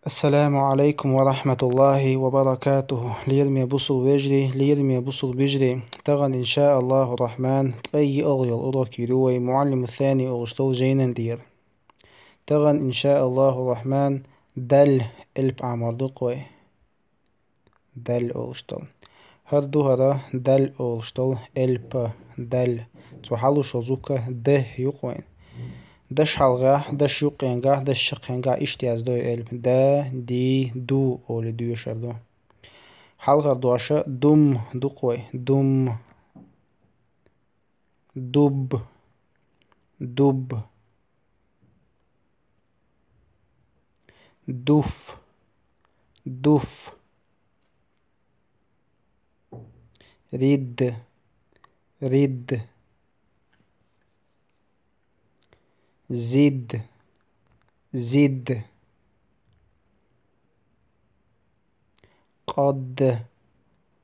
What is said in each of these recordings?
السلام عليكم ورحمة الله وبركاته. ليرمي بصل ويجري ليرمي بصل بيجري تغن إن شاء الله الرحمن أي أغير أراكي روي معلم الثاني أغشطو جينا دير تغن إن شاء الله الرحمن دل إلب عمر دقوي دل أغشطو هردو هرا دل أغشطو إلب دل تحلو شزوكا ده يقوين دش حلقة دش يقينقة دش شقينقة اشتياز دو إلب دا دي دو أولي دو يشردو حلقة دواشة دم دقوي دم دب دب دف دف رد رد زد زد قد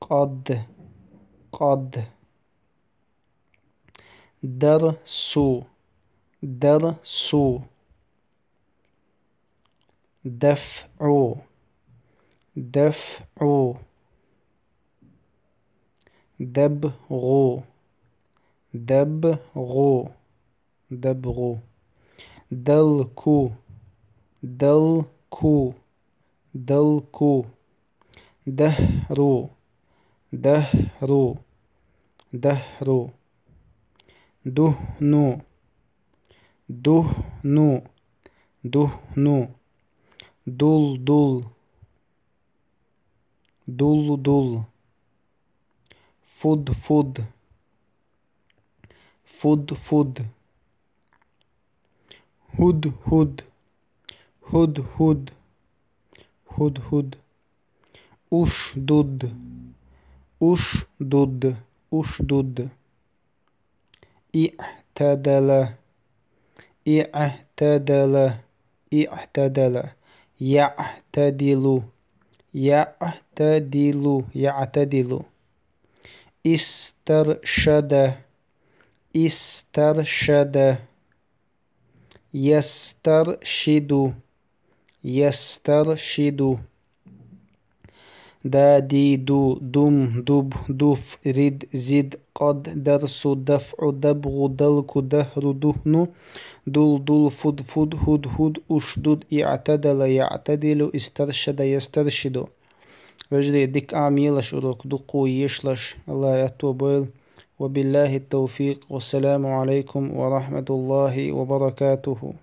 قد قد درسو درسو دفعو دفعو دبغو دبغو دبغو دلكو دلكو دلكو دهرو دهرو دهرو دهنو دهنو دهنو دلدل دلدل فضفض فضفض هدهد هدهد هدهد أشدد أشدد أشدد اعتدل اعتدل اعتدل يعتدل يعتدل يعتدل استرشد استرشد يسترشد يسترشد دادي دو دم دب دف رد زد قد درس دفع دبغ دلك دهر دهن دل فد فد هد هد أشدد اعتدل يعتدل استرشد يسترشد رجلي ديك عميلش أروك دقو يشلش الله يتوبيل وبالله التوفيق والسلام عليكم ورحمة الله وبركاته.